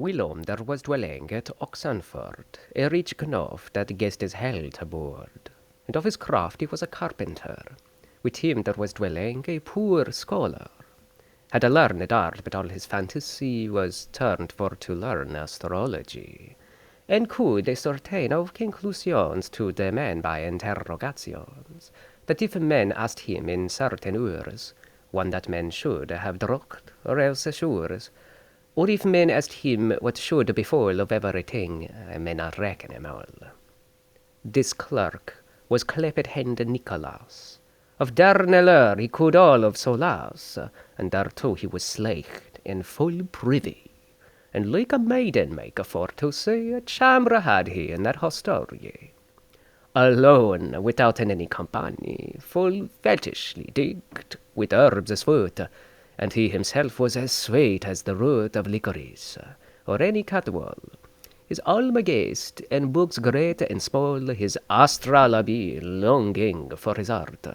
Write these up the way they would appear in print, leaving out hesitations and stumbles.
Whilom there was dwelling at Oxenford a rich knave that guessed his held aboard, and of his craft he was a carpenter. With him there was dwelling a poor scholar, had a learned art, but all his fantasy was turned for to learn astrology, and could ascertain of conclusions to the men by interrogations, that if men asked him in certain hours, one that men should have drugged, or else assures, or if men asked him what should befall of everything, I may not reckon him all. This clerk was cleped-hand Nicholas. Of Darnelleur he could all of solace, and thereto he was slaked in full privy, and like a maiden make for to say, a chamber had he in that hostelry. Alone, without any company, full fetishly digged, with herbs as food, and he himself was as sweet as the root of licorice, or any catwall. His almagest, and books great and small, his astrolabe longing for his art.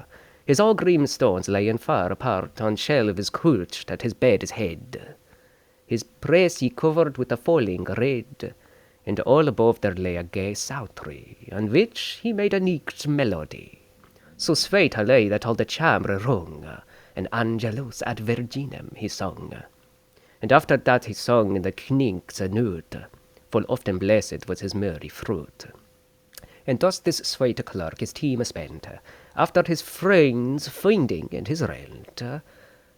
His all green stones layin far apart on shelves couched at his bed's head. His press he covered with a falling red, and all above there lay a gay psaltery, on which he made a neat melody. So sweet a lay that all the chamber rung, and Angelus ad Virginem he sung. And after that he sung in the knink's note, full often blessed was his merry fruit. And thus this sweet clerk his time spent, after his friends finding and his rent.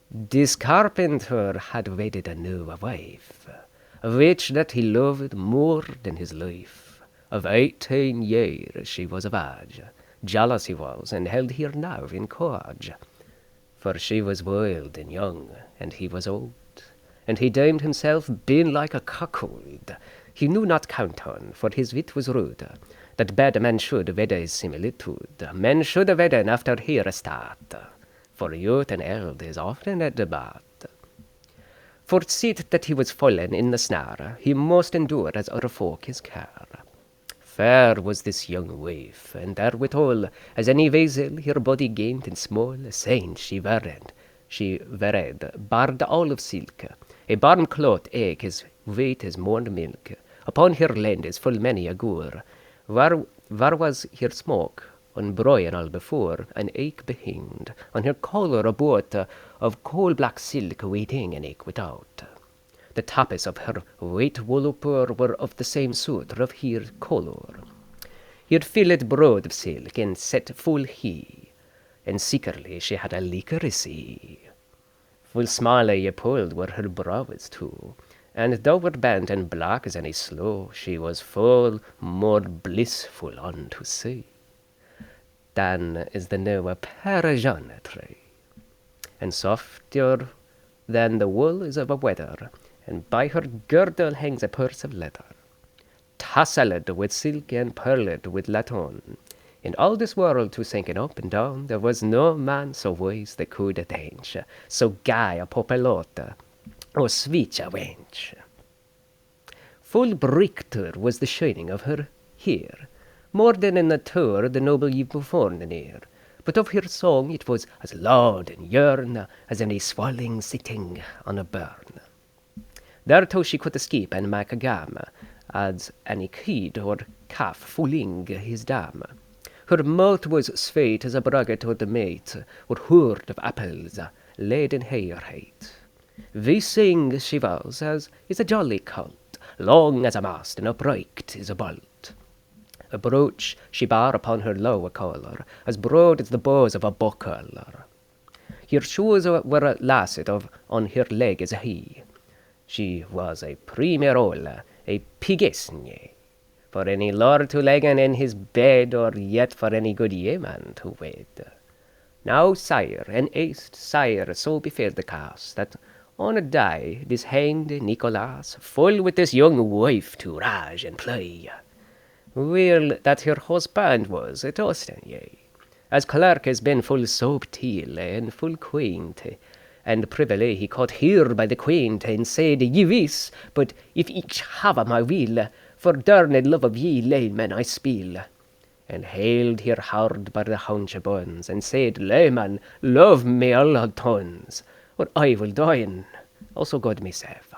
This carpenter had wedded a new wife, which that he loved more than his life. Of 18 years she was of age, jealous he was, and held her now in courage. For she was wild and young, and he was old, and he deemed himself been like a cuckold. He knew not count on, for his wit was rude, that bad men should wed his similitude. Men should wedden after here start, for youth and eld is often a debate. For sith that he was fallen in the snare, he must endure as other folk his care. Fair was this young wife, and therewithal, as any vessel her body gained and small, saint she vered, barred all of silk, a barn cloth egg as weight as morn milk. Upon her land is full many a gore, where was her smoke, on broyen all before, an ache behind, on her collar a boat of coal-black silk waiting an ache without. The tappets of her white wool upper were of the same suit of her colour. Her fillet broad of silk, and set full he, and secretly she had a licorice. Full small ye pulled were her brows too, and though were bent and black as any sloe, she was full more blissful on to see. Than is the new Parisian tree, and softer than the wool is of a wether, and by her girdle hangs a purse of leather, tasselled with silk and pearled with laton. In all this world to sinking up and down, there was no man so wise that could attain, so gay a popelote, or sweet a wench. Full brichter was the shining of her hair, more than in the tour the noble ye before near, but of her song it was as loud and yearn as any swelling sitting on a burn. Thereto she could escape and make a gam, as any kid or calf fooling his dam. Her mouth was sweet as a bragget o' the mate, or hoard of apples laid in her height. We sing she was as is a jolly colt, long as a mast and upright as a bolt. A brooch she bar upon her lower collar, as broad as the bows of a buckler. Her shoes were lasted of on her leg as a he. She was a primerola, a pigesne, for any lord to leggen in his bed, or yet for any good yeoman to wed. Now, sire, and ace sire, so befell the case, that on a day this hand Nicholas, full with this young wife to rage and play, will that her husband was at Ostanye, as clerk has been full subtil and full quaint, and privily he caught her by the quaint, and said, Ye wis, but if each have my will, for derned love of ye layman I spill, and held her hard by the haunch bones, and said, Layman, love me all tons, or I will die, also God me save.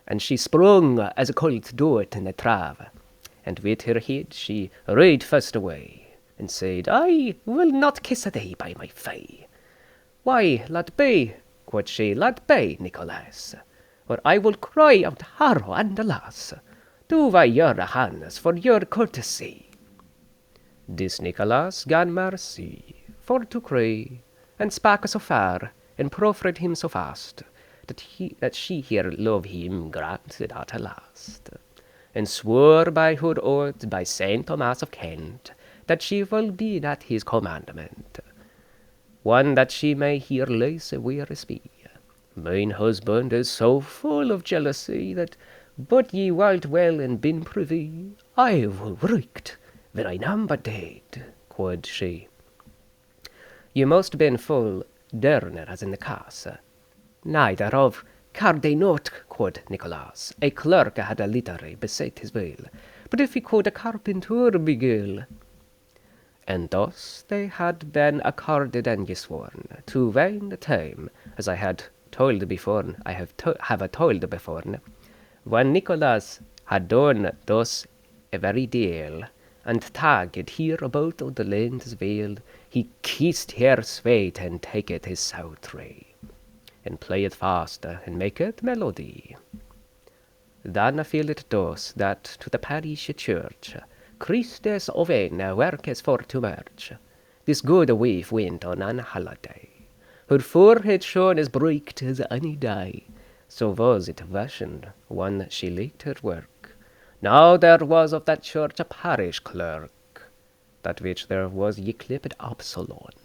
and she sprung as a colt doeth in a trave, and with her head she rode fast away, and said, I will not kiss a day by my fay. Why, lad be, quoth she, lad be, Nicholas, or I will cry out harrow and alas, do I your hands for your courtesy. This Nicholas gan mercy for to cry, and spake so far, and proffered him so fast, that she here love him granted at a last, and swore by her oath by Saint Thomas of Kent, that she will be at his commandment, one that she may hear less wearies be. Mine husband is so full of jealousy, that but ye wilt well and been privy, I will wreaked when I am but dead, quoth she. You must been full derner as in the castle. Neither of care they not, quoth Nicholas. A clerk had a literary beside his will, but if he could a carpenter beguile. And thus they had been accorded and gesworn, to vain the time, as I had told before, I have told before, when Nicholas had done thus a very deal, and tagged here about of the land's veil, he kissed her sweet and taketh his psaltery, and playeth fast, and maketh melody. Then feel it thus, that to the parish church Christus oven workes for to march. This good wife went on an holiday. Her forehead shone as bright as any day. So was it fashioned when she liked her work. Now there was of that church a parish clerk, that which there was ycleped Absolon.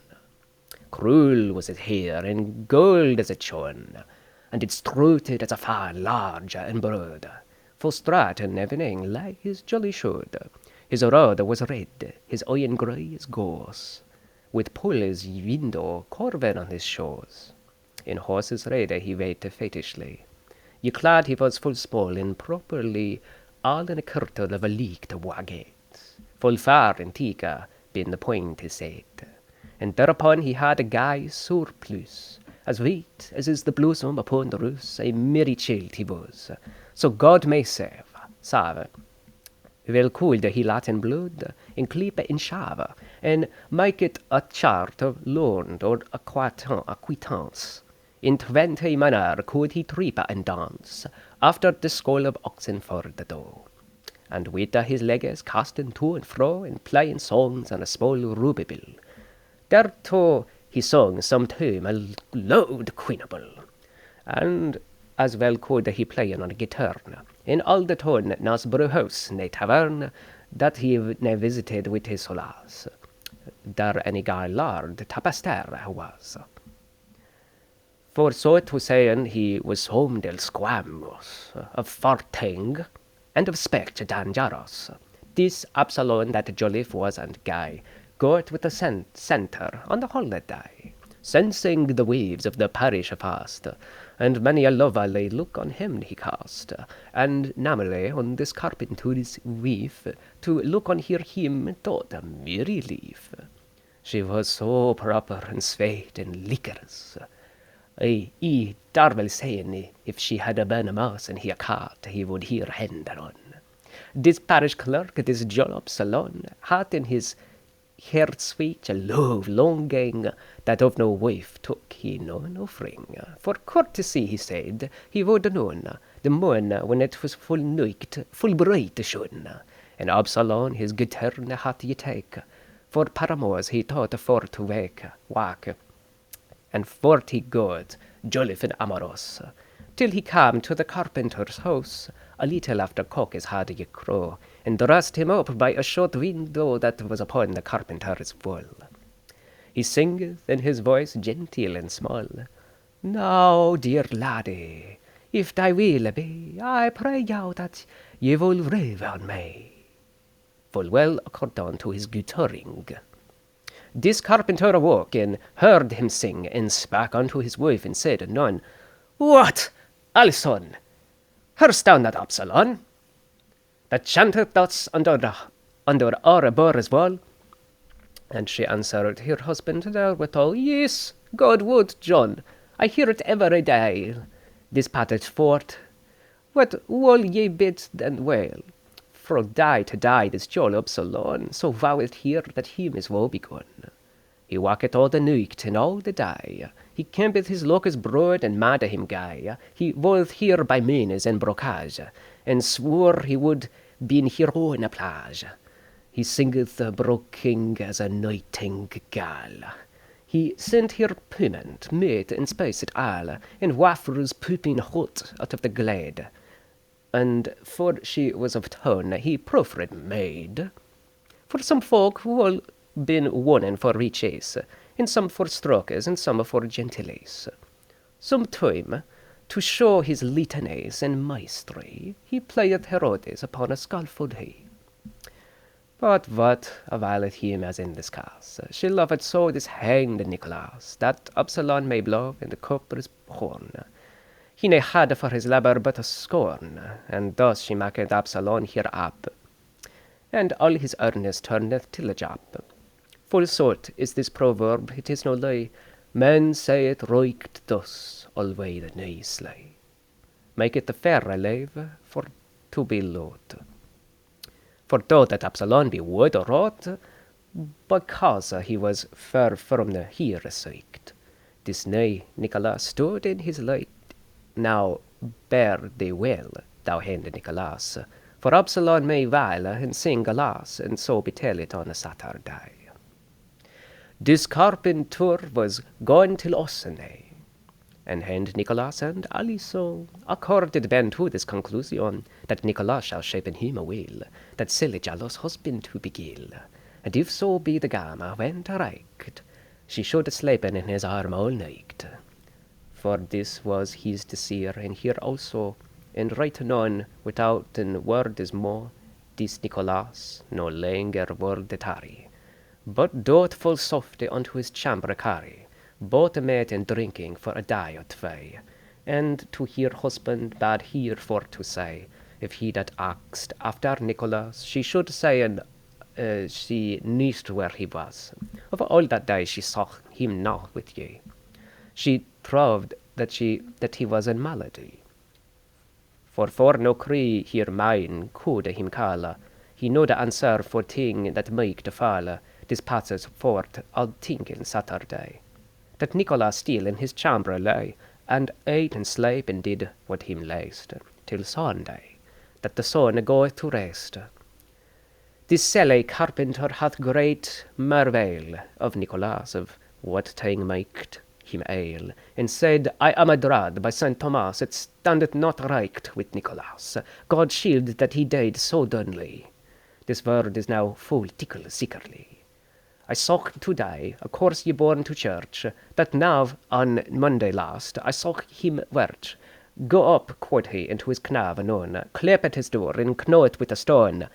Cruel was his hair, and gold as it shone, and it strutted as a fan large and broad. For strat and evening lay his jolly should. His rod was red, his iron grey as gauze, with Polly's window carven on his shoes. In horse's ready he waited fatishly. Ye clad he was full small and properly, all in a kirtle of a leek to wagget. Full far and tika been the point he said, and thereupon he had a gay surplice, as white as is the blossom upon the rose, a merry child he was, so God may save. Well cooled he Latin blood, and clepe in shave, and make it a chart of loan or acquittance. In 20 manner could he tripe and dance, after the skull of oxen for the dough. And with his legs casting to and fro, and playing songs on a small ruby bill. Thereto he sung some tune a loud queenable, and as well could he play on a guitar, in all the tone Nasborough house, ne tavern, that he ne visited with his solace. There any guy lord tapaster was. For so to sayn he was home del squamus, of farting, and of spect dangerous. This Absolon that Joliffe was and gay, got with the centre on the holiday, sensing the waves of the parish fast, and many a lovely look on him he cast, and namely on this carpenter's wife, to look on him thought a merry leaf. She was so proper and sweet and liquorous. I darvel saying, if she had been a mouse and he a cat, he would hear hand on. This parish clerk, this John Absolon, had in his heart sweet a love longing, that of no wife took he none offering. For courtesy, he said, he would known the moon when it was full night, full bright shone, and Absolon his good turn had ye take, for paramours he thought for to wake, and 40 good, Joliffe and Amorous, till he came to the carpenter's house, a little after cock is had ye crow, and dressed him up by a short window that was upon the carpenter's wall. He singeth in his voice genteel and small, Now, dear laddie, if thy will be, I pray you that ye will rave on me. Full well accordant to his guttering. This carpenter awoke, and heard him sing, and spake unto his wife, and said anon, What, Alison, hearst thou not Absolon, that chanteth thus under our bore's wall? And she answered her husband therewithal, Yes, God would, John, I hear it every day. This passage forth, What will ye bid and wail? For die to die this John Absolon, so voweth here that him is woe begun. He walketh all the night and all the day, he campeth his locust broad and mad him gay, he woeth here by menes and brocage, and swore he would been hero in a plage. He singeth broking as a nightingale. He sent here payment, meat and spice at all, and wafers pooping hot out of the glade. And for she was of town, he proffered maid. For some folk who all been wonnen for riches, and some for strokes, and some for gentilies. Sometime, to show his litanies and maestry, he playeth Herodes upon a scaffold he. But what availeth him as in this case? She loveth so this hanged Nicholas, that Absalom may blow in the copper's horn. He ne had for his labour but a scorn, and thus she maketh Absalom here up, and all his earnest turneth till a job. Full sort is this proverb, it is no lie, men say it right thus, alway the nay slay. Make it the fairer live, for to be loth. For though that Absalom be wood or rot, because he was far from the here sight, this nay Nicholas stood in his light. Now bear thee well, thou hand Nicholas, for Absalom may wail and sing alas, and so betell it on a Saturday. This carpenter was gone till Ossenay, and hand Nicholas and Alison accorded ben to this conclusion, that Nicholas shall shapen him a will, that silly jealous husband to beguile, and if so be the gamma went right, she should sleepen in his arm all night. For this was his desire, and here also, and right anon, without an word is more, this Nicholas no longer would tarry, but doth full softly unto his chamber carry, both meat and drinking for a day or two, and to her husband bad here for to say, if he that asked after Nicholas, she should say, and she knew where he was. Of all that day she saw him not with ye. She proved that he was in malady. For no cry here mine could him call, he know the answer for thing that make the fall, this passes forth all thinking Saturday. That Nicholas still in his chamber lay, and ate and slept and did what him last, till Sunday, that the sun goeth to rest. This silly carpenter hath great marvel of Nicholas, of what thing maked him ail, and said, I am adrad by Saint Thomas, it standeth not right with Nicholas. God shield that he died so dunly. This word is now full tickle sickerly. I saw to-day a course ye born to church, that now on Monday last I saw him wirch. Go up, quoth he, into his knave anon, clap at his door, and knaw it with a stone.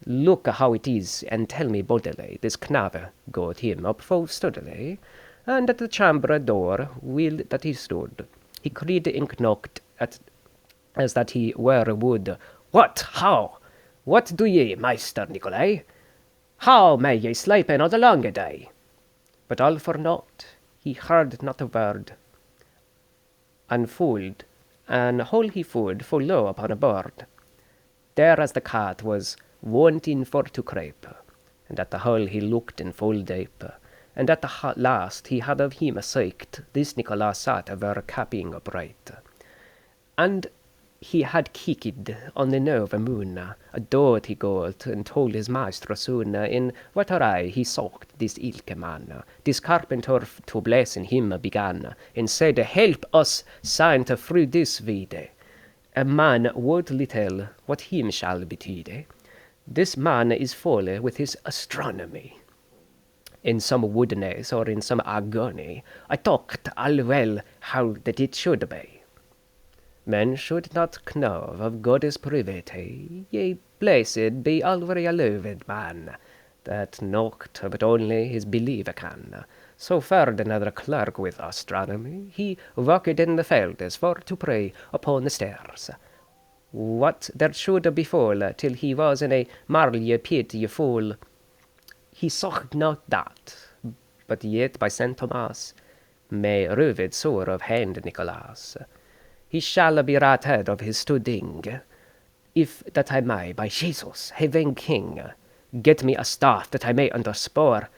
Look how it is, and tell me boldly, this knave goeth him up full studily, and at the chamber door will that he stood, he cried and knocked at as that he were wood. What? How? What do ye, Master Nicolai? How may ye sleep in all the long day? But all for naught, he heard not a word, and fooled, and whole he food full low upon a board. There as the cat was wanting for to creep, and at the hole he looked in full deep, and at the last he had of him a sight, this Nicholas sat over capping upright. And he had kicked on the nerve a moon, a doth he got, and told his master soon, in what array he sought this ilke man. This carpenter to blessing him began, and said, help us, saint, through this vide. A man would little what him shall betide. This man is full with his astronomy. In some woodness or in some agony, I talked all well how that it should be. Men should not know of God's privity, yea, blessed be already a loved man, that knocked but only his believer can. So fared another clerk with astronomy, he walked in the fields for to pray upon the stairs. What there should befall, till he was in a marly pit ye full, he saw not that, but yet by Saint Thomas, may röved sore of hand Nicholas. he shall be ratted of his studing. If that I may, by Jesus, heaven king, get me a staff that I may underspore.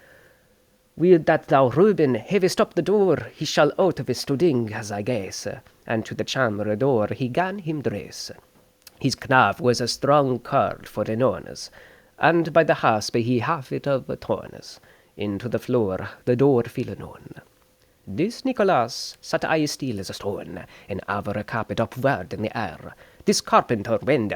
Will that thou, Reuben, have stopped the door, he shall out of his studing, as I guess, and to the chamber door he gan him dress. His knav was a strong cord for the nones, and by the hasp he half it of tones. Into the floor the door fell on. This Nicholas sat I still as a stone, and ever a carpet upward in the air. This carpenter went.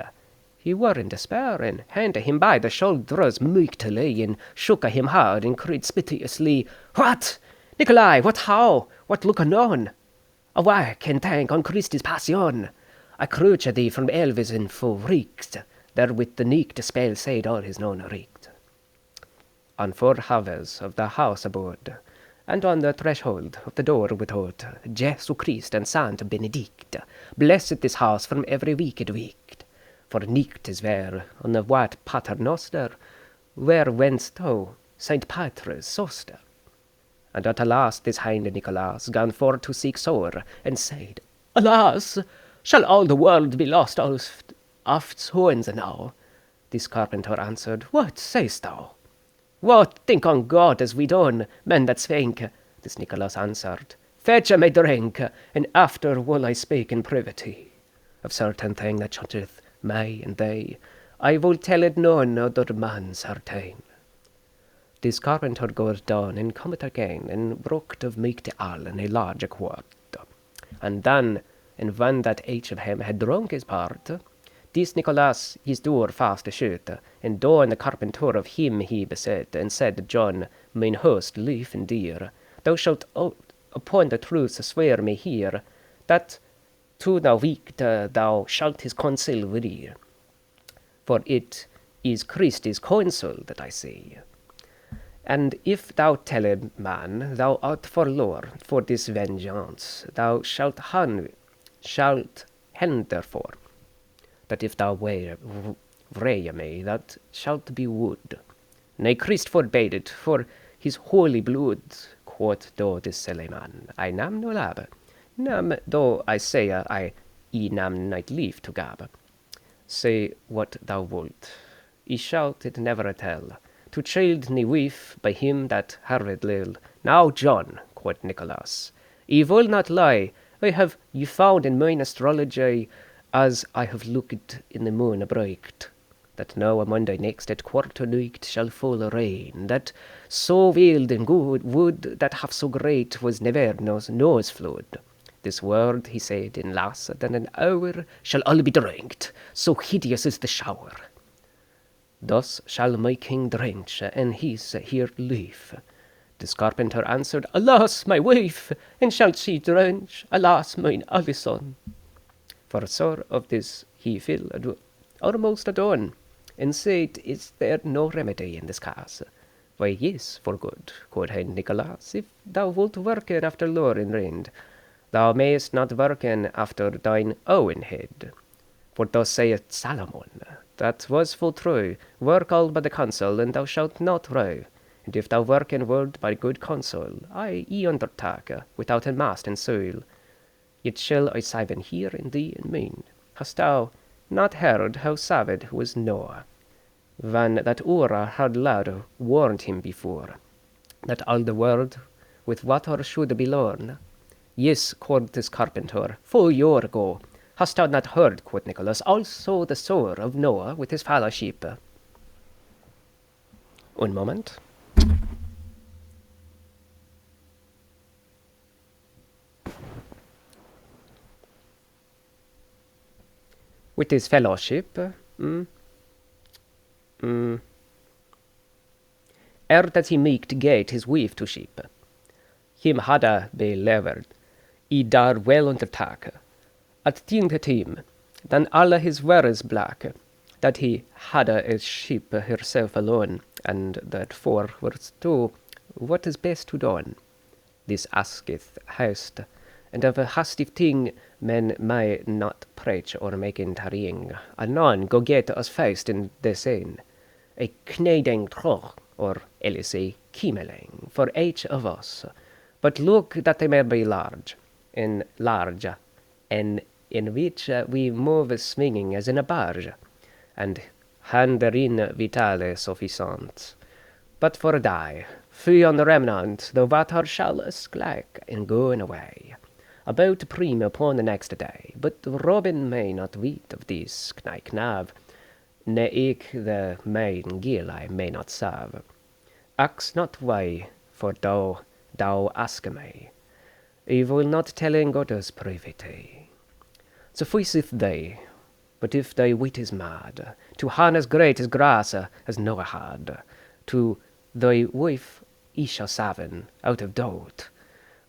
He were in despair, and handed him by the shoulders mightily, and shook him hard, and cried piteously, "What, Nicolai, what how? What look anon? Awa can thank on Christi's passion. I crouch thee from Elvis and full reeked, there with the neek the spell said all his known reeked." On 4 havers of the house abode, and on the threshold of the door without, Jesu Christ and Sant Benedict, blessed this house from every wicked wicked. For nicht is where, on the white paternoster, where whence thou, Saint Patrick's soster. And at the last this hind Nicholas gone forth to seek sore, and said, "Alas, shall all the world be lost of souls now?" This carpenter answered, "What sayst thou?" "What think on God as we done, men that think?" This Nicholas answered, "Fetch me drink, and after will I speak in privity. Of certain thing that toucheth me and thee, I will tell it none other man certain." This carpenter goes down and cometh again, and brooked of meek to all in a large quart. And then, and when that each of him had drunk his part, this Nicholas his door fast shut, and down the carpenter of him he beset, and said, "John, mine host, lief and dear, thou shalt upon the truth swear me here, that to the weak thou shalt his counsel rear. For it is Christ's counsel that I say. And if thou tell a man thou art forlorn for this vengeance, thou shalt therefore, that if thou wray me, that shalt be wood. Nay, Christ forbade it, for his holy blood, quoth thou this silly man, I nam no lab. Nam, though I say I nam not leave to gab. Say what thou wilt, I shalt it never tell. To child ne wife by him that harved lil. Now, John, quoth Nicholas, I will not lie. I have you found in mine astrology, as I have looked in the moon abright, that now a Monday next at quarter night shall fall a rain, that so wild and good wood that have so great was never nose flood. This word, he said, in less than an hour shall all be drinked, so hideous is the shower. Thus shall my king drench, and his here live. This carpenter answered, "Alas, my wife, and shall she drench? Alas, mine Alison." For sore of this he fell almost adone, and said, "Is there no remedy in this case?" "Why, yes, for good," quoth Nicholas, "if thou wilt worken after lore and rend, thou mayest not worken after thine own head. For thus saith Solomon, that was full true, work all by the counsel, and thou shalt not rue. And if thou worken word by good counsel, I undertake, without a mast and soul, yet shall I save here in thee and mine. Hast thou not heard how savage was Noah, when that Ura had loud warned him before, that all the world with water should be lorn? Yes, quoth this carpenter, full year ago. Hast thou not heard, quoth Nicholas, also the soul of Noah with his fellowship?" Un moment. With his fellowship, ere that he meeked gate his wife to sheep, him hadde belevered, I dar well undertake, at tinke time, than alle his wares black, that he hadde a sheep herself alone, and that for was to what is best to done. This asketh haste, and of a hasty thing men may not preach or make in tarrying. Anon go get us faced in the scene, a kneding troch, or Elise kiemeling, for each of us. But look that they may be large, and in which we move swinging as in a barge, and hand therein vitale suffisant. But for die, fee on the remnant, the water shall slack in going away. About prime upon the next day, but Robin may not weet of this knav, ne ik the main gill I may not serve. Ask not why, for thou ask me. I will not tell in God's privity. Sufficeth they, but if thy wit is mad, to han as great as grass as Noah had, to thy wife Isha Savin, out of doubt.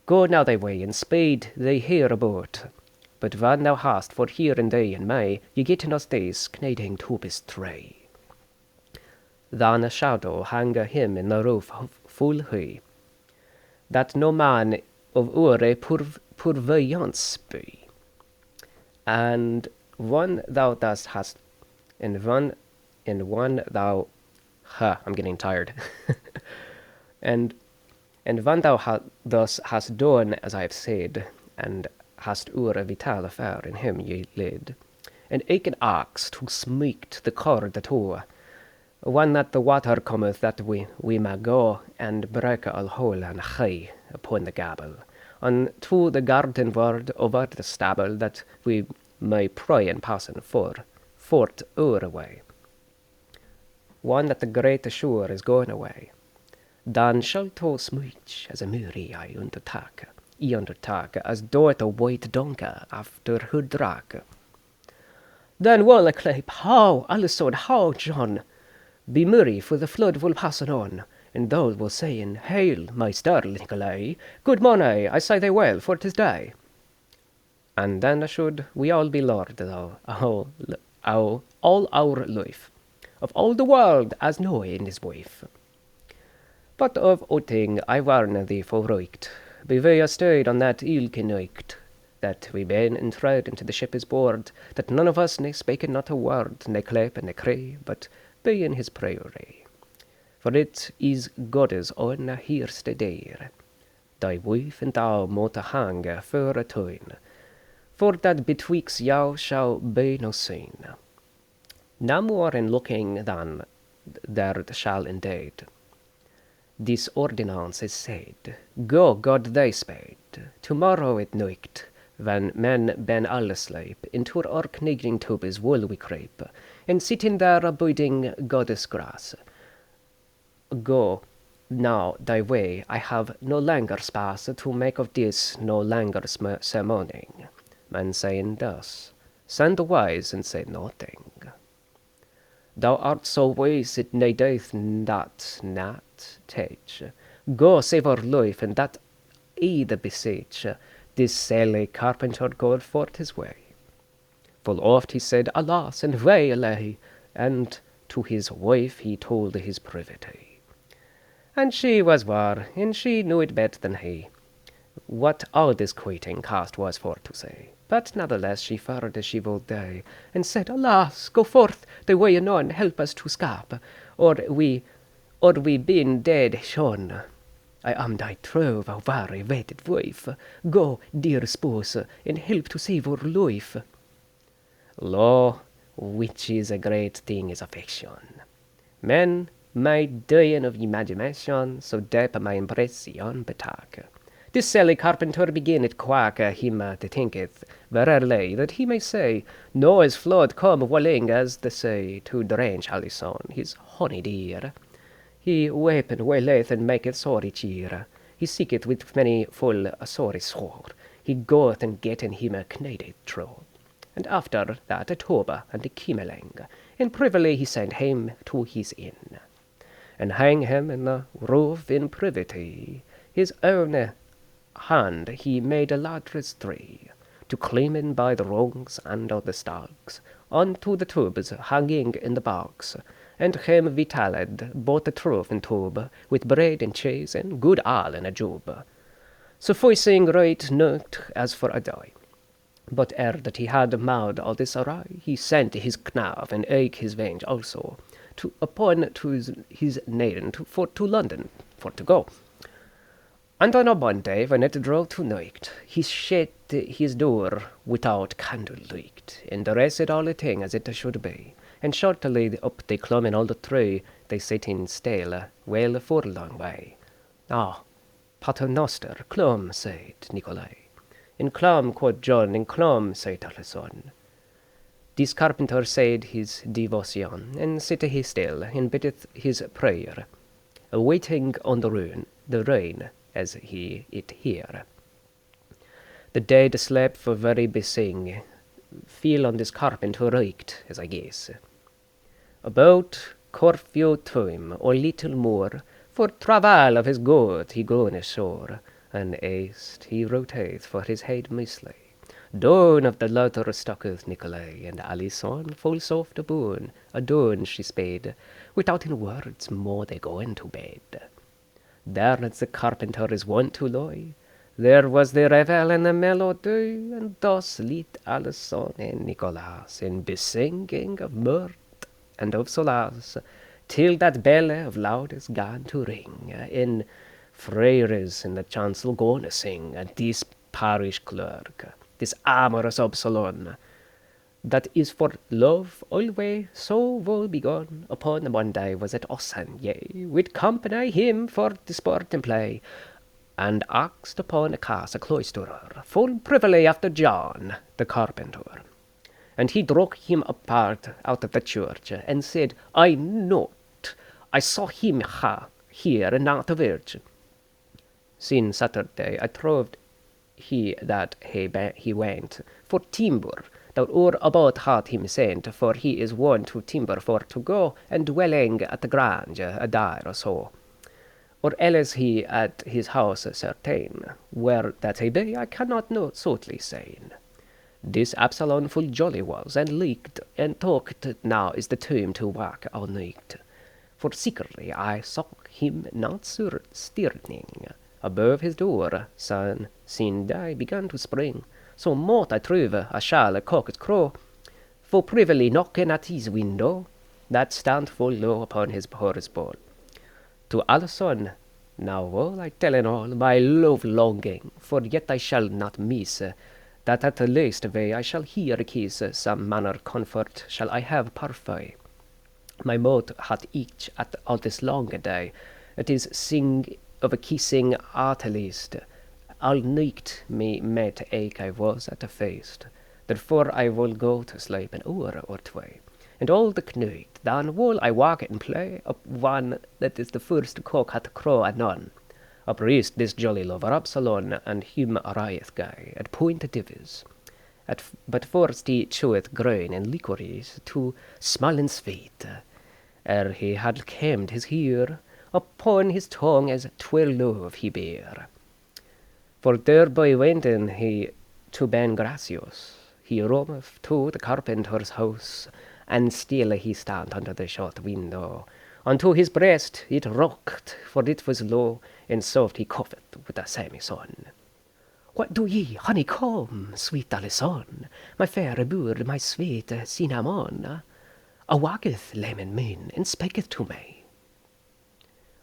Go now thy way, and speed thee hereabout. But when thou hast for here and day and May, ye get in us days kneading tubis tray. Then a shadow hang him in the roof full high, that no man of ure purveyance be. And one thou thus hast, and one thou, I'm getting tired. and when thou thus hast done as I have said, and hast ure vital affair in him ye led, and eke axe to smeekt the cord to, when that the water cometh that we may go and break all hole and high upon the gable, and to the garden ward over the stable that we may pray and passen fort away. One that the great shore is going away, dan shall to smooch as a murie I undertake, as doet a white donker after her drake. Then will I clap, how, Alison, how, John, be merry, for the flood will pass on, and those will saying, Hail, my sterling Nicolay, good morning, I say thee well, for 'tis day. And then should we all be lord, though, all our life, of all the world as Noah in his wife. But of outing I warn thee forright, be we stayed on that ilke night, that we ben and tread into the ship is board, that none of us ne spake not a word, ne clap and ne cray, but be in his priory. For it is God's own heerste deer, thy wife and thou mote hang for a time, for that betwixt you shall be no sin. No more in looking than there shall indeed. This ordinance is said, go God thy spade, tomorrow at night, when men ben all asleep, into our kneading tubes will we creep, and sitting there abiding God's grass. Go now thy way, I have no longer space to make of this no longer sermoning. Men saying thus, send wise and say nothing. Thou art so wise it needeth not teach. Go save our life, and that either beseech this silly carpenter God forth his way. Full oft he said, alas, and wae, and to his wife he told his privity. And she was war, and she knew it better than he, what all this quieting cast was for to say. But natheless she fared as she would die, and said, alas, go forth the way anon, help us to escape, or we been dead shone. I am thy true, very wedded wife. Go, dear spouse, and help to save our life. Lo, which is a great thing is affection. Men may die of imagination, so deep my impression betake. This silly carpenter begin it quack him to thinketh verily that he may say, Noah's flood come walling as the say to drench Alison, his honey dear. He weep and waileth and maketh sorry cheer. He seeketh with many full a sorry sore. He goeth and getteth him a kneaded troll. And after that a toba and a kimmeling, and privily he sent him to his inn, and hang him in the roof in privity. His own hand he made a ladder's tree, to climb in by the rungs and of the stalks, unto the tubes hanging in the box, and him vitaled both the trough and tube, with bread and cheese and good ale in a jube, sufficing right nooked as for a day. But ere that he had made all this array, he sent his knav and eke his venge also, upon his naden to London for to go. And on a Monday, when it drove to night, he set his door without candle light, and rested all the thing as it should be. And shortly up they clomb in all the tree, they sit in stale, well for long way. Ah, paternoster, clomb, said Nicolai. In clomb, quoth John, in clomb, said Alison. This carpenter said his devotion, and sitteth he still, and biddeth his prayer, awaiting on the rain, as he it hear. The dead slept for very besing, feel on this carpenter raked, as I guess. About curfew time, or little more, for travail of his good he gone ashore, and east he roteth for his head misly. Down of the latter stocketh Nicolai, and Alison full soft aboon, adown she sped, without in words more they go into bed. There as the carpenter is wont to lie, there was the revel and the melody, and thus lit Alison and Nicholas in besinging of mirth and of solace, till that bell of loudest gan to ring, in friars in the chancel gone to sing, and this parish clerk, this Amorous Absolon, that is for love always so well begun, upon one day was at Ossen, yea, with company him for disport and play, and asked upon a castle cloisterer, full privily after John the Carpenter. And he drove him apart out of the church, and said, I not, I saw him here and not a virgin. Since Saturday I troved he that he went for timber, that or about had him sent, for he is wont to timber for to go and dwelling at the grange a day or so. Or else he at his house certain, where that he be I cannot know sotly saying. This Absolon full jolly was, and leaked, and talked now is the time to walk all night. For secretly I saw him not stirring above his door, sun, sin day began to spring, so mote I trove a shall cock crow, for privily knocking at his window, that stand full low upon his horse ball. To Alison, now will I tell in all my love longing, for yet I shall not miss, that at the least way I shall hear a kiss, some manner comfort shall I have parfait. My mouth hath each at all this long day, it is sing of a kissing at least. All night me met ache I was at a feast, therefore I will go to sleep an hour or two, and all the night then will I walk and play up one that is the first cock hath crow anon. Up rest this jolly lover Absolon, and him arieth gay at point divis. But first he cheweth grain and licorice to smell and sweet, ere he had kemmed his ear, upon his tongue as 'twere love he bare. For thereby wenten he to Ben Gracious, he roameth to the carpenter's house, and still he stand under the short window. Unto his breast it rocked, for it was low, and soft he coughed with a samison. What do ye, honey, come, sweet Alison, my fair bird, my sweet cinnamon? Awaketh, lemon min, and speaketh to me.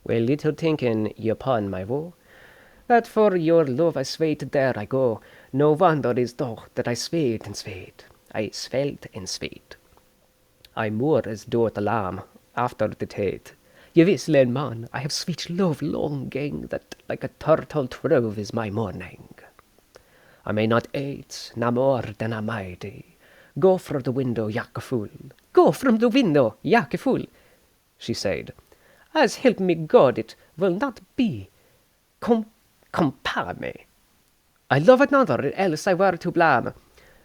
Well, little thinking ye upon my woe, that for your love I sweat there I go. No wonder is doch that I sweat and sweat, I svelte and sweat. I more as doth a lamb after the tate. Ye whistling man, I have sweet love longing, that like a turtle trove is my morning. I may not eat, no more than I mighty. Go from the window, yak a fool. Go from the window, yak a fool, she said. As help me God, it will not be. Compare me. I love another, else I were to blame.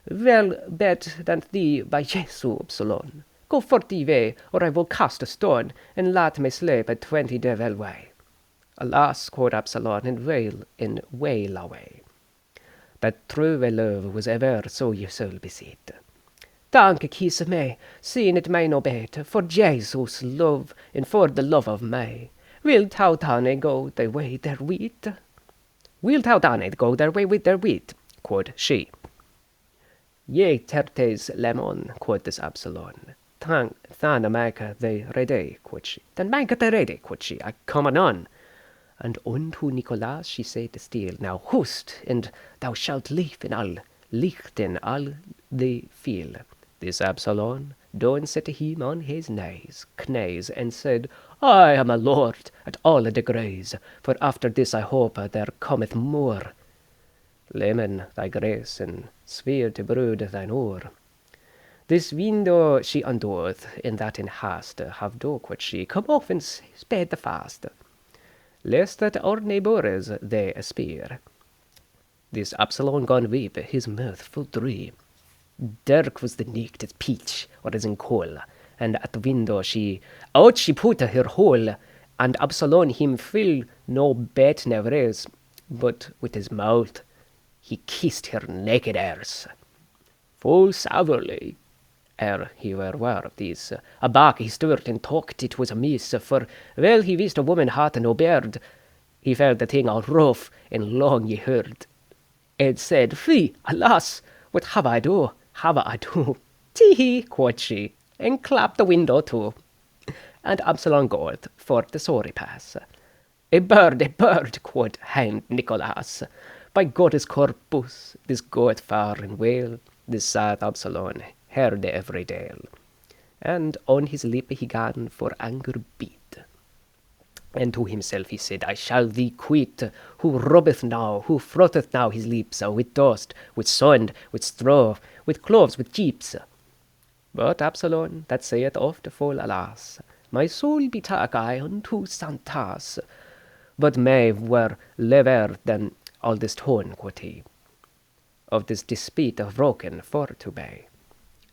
Well bet than thee by Jesu Absolon. Go forth thee way, or I will cast a stone, and let me sleep a 20 devil way. Alas, quoth Absolon, and wail away. That true love was ever so your soul beset. Danke kiss me, seeing it may no better, for Jesus' love, and for the love of me. Wilt thou Danny go thy way therewith? Wilt thou Danny go their way with their wit? Quoth she. Yea, certes, lemon, quoth this Absolon. Than make they ready, quoth she. Then make they ready, quoth she. I come anon. And unto Nicholas she said still, Now host, and thou shalt live in all, lichten all the feel. This Absolon, then set him on his knees, and said, I am a lord at all degrees, for after this I hope there cometh more. Lemon thy grace, and swear to brood thine oar. This window she undoeth, and that in haste have doke what she come off and sped the fast, lest that our neighbours they espier. This Absolon gone weep, his mouth full dry. Dirk was the night as peach, or as in coal, and at the window out she put her hole, and Absolon him fill no bet never is, but with his mouth he kissed her naked airs. Full sourly, ere he were aware of this, aback he stirred and talked it was amiss, for well he wist a woman had no beard. He felt the thing all rough and long ye heard, and said, Fie, alas, what have I do? Have I do? Tee-hee, quoth she, and clapped the window to. And Absolon goeth for the sorry pass. A bird, quoth Hind Nicholas. By God's corpus, this goeth far and well, this sad Absolon heard every dale. And on his lip he gan for anger beat. And to himself he said, I shall thee quit, who rubbeth now, who frotteth now his lips, with dust, with sand, with straw, with cloves, with jeeps. But Absolon, that saith oft full alas, my soul betake I unto Santas, but may were lever than all this tone, quoth he, of this dispute of broken for to be.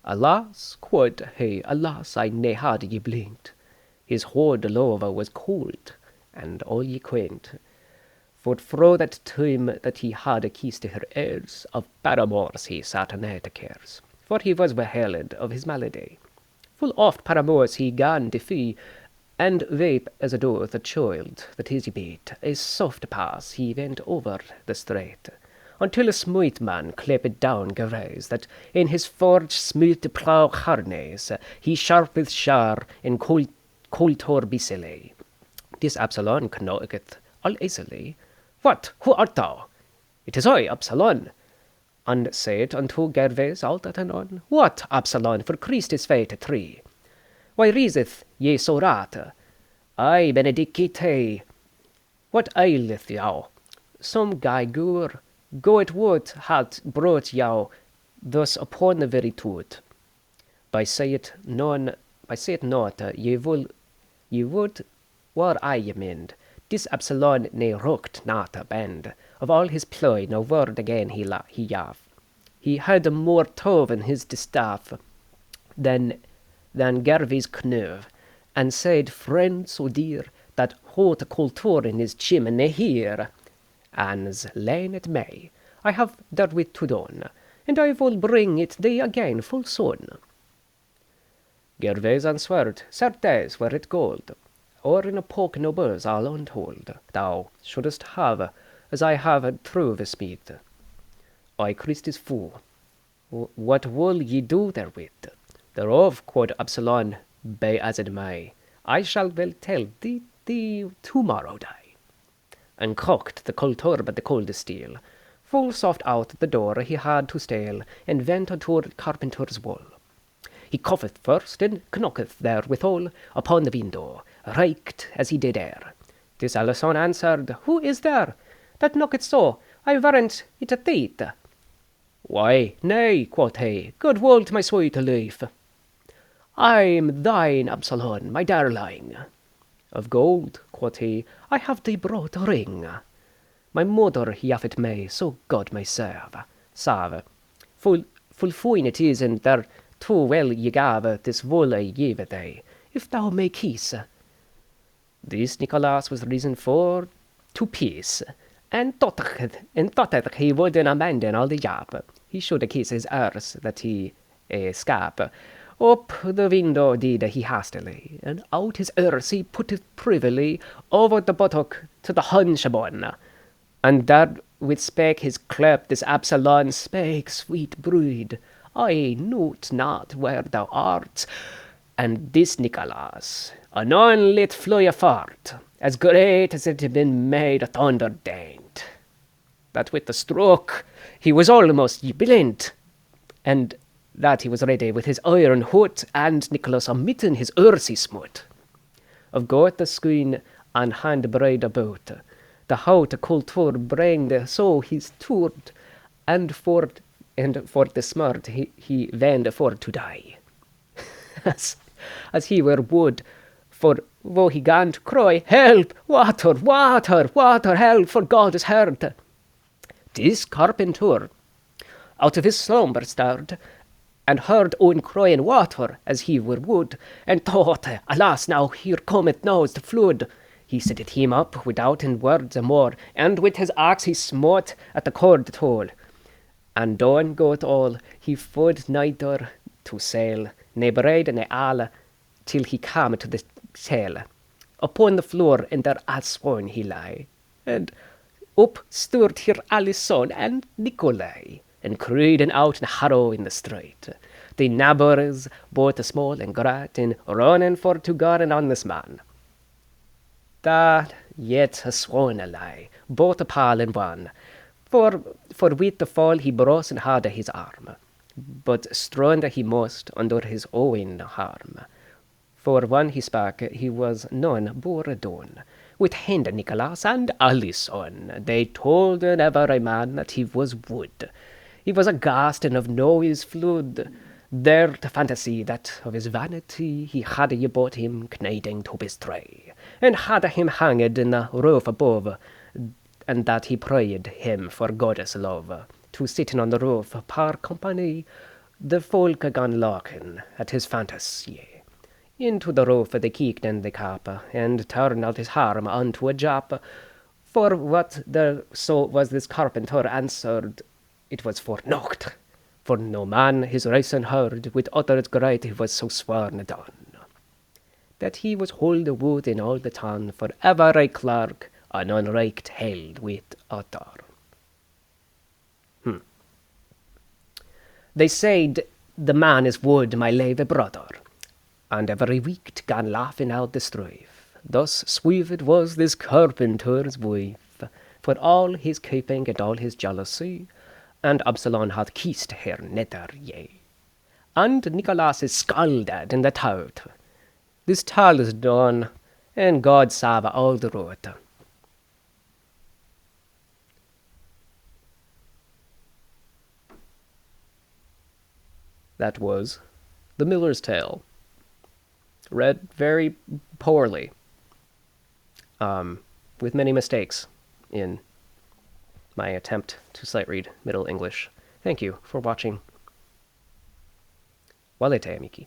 Alas, quoth he, alas, I ne had ye blinked. His hoard love was cold, and all ye quaint. For fro that time that he had kissed her ears, of paramours he sat not cares, for he was beheld of his malady. Full oft paramours he gan defy, and weep as a doth a child that is beat. A soft pass he went over the strait, until a smooth man clapped down Gervais, that in his forge smooth plough harness he sharp with shar in coulter bisely. This Absolon knocketh all easily. What, who art thou? It is I, Absolon. And said unto Gervais all that anon, What, Absolon, for Christus fate tree? Why reaseth ye so rat? I benedicite. What aileth thou? Some guy goer, go at wood hath brought you thus upon the very tooth. By say it not, ye would war I ye mend. This Absolon ne rooked not a bend. Of all his ploy no word again he yav. He had more tove in his distaff than Gervais knuv, and said, friend so dear, that hot culture in his chimney here. Ans lane it may, I have therewith to done, and I will bring it thee again full soon. Gervais answered, certes were it gold, or in a poke nobles all untold, thou shouldest have, as I have true speed. I Christ is fool. What will ye do therewith? Thereof, quoth Absolon, be as it may, I shall well tell thee tomorrow day. And cocked the culture but the cold steel. Full soft out the door he had to steal, and went unto the carpenter's wall. He coughed first, and knocketh therewithal upon the window, raked as he did ere. This Alison answered, Who is there? That knocketh so, I warrant it a thief. Why, nay, quoth he, good wold my sweet life. I'm thine, Absolon, my darling. Of gold, quoth he, I have thee brought a ring. My mother gave it me, so God may save. Full fine it is, and there too well ye gave this wool I give thee, if thou may kiss. This Nicholas was reason for to peace, and thoughteth he would amend all the job. He should kiss his ears that he escape. Up the window did he hastily, and out his ears he put it privily over the buttock to the hunchbone. And that with spake his clap this Absolon spake, sweet brood, I note not where thou art. And this Nicholas, anon let fly a fart, as great as it had been made a thunder daint, that with the stroke he was almost jubilant, and that he was ready with his iron hoot, and Nicholas omitten his earthy smut. Of got the screen and hand braid about, the how to culture bring so he's toured, and for the smart he wend for to die. as he were wood, for wo he gan to cry, help, water, water, water, help, for God is heard. This carpenter out of his slumber stirred, and heard own crying water as he were wood, and thought, alas, now here cometh now the flood. He set him up without in words a more, and with his axe he smote at the cord toll. And on got all, he fod neither to sail, ne braid ne ale, till he came to the sail. Upon the floor in there as sworn he lay, and up stirred here Alison and Nicolai, and crying out in harrow in the street. The neighbours, both small and great, in running for to guard on this man. That yet a swan lay, both a pal and one, for with the fall he broke and had his arm, but strand he must under his own harm. For when he spake, he was none bore done. With hand Nicholas and Alison, they told every man that he was wood. He was aghast and of noise flood. There to fantasy that of his vanity he had ye bought him knighting to his tray, and had him hanged in the roof above, and that he prayed him for Goddess love, to sitting on the roof par company, the folk gan laughing at his fantasy. Into the roof they kicked in the cap, and turned out his harm unto a jap. For what there so was this carpenter answered, it was for naught. For no man his reason heard, with uttered great he was so sworn done, that he was hold wood in all the town, for ever a clerk, and unraked held with utter. They said, the man is wood, my lave brother, and every week gan laughing out the strife. Thus sweet was this carpenter's wife, for all his keeping and all his jealousy, and Absolon had kissed her nether, yea. And Nicholas is scalded in the tout. This tale is done, and God save all the road. That was The Miller's Tale. Read very poorly, with many mistakes in my attempt to sight read Middle English. Thank you for watching. Walete, amiki.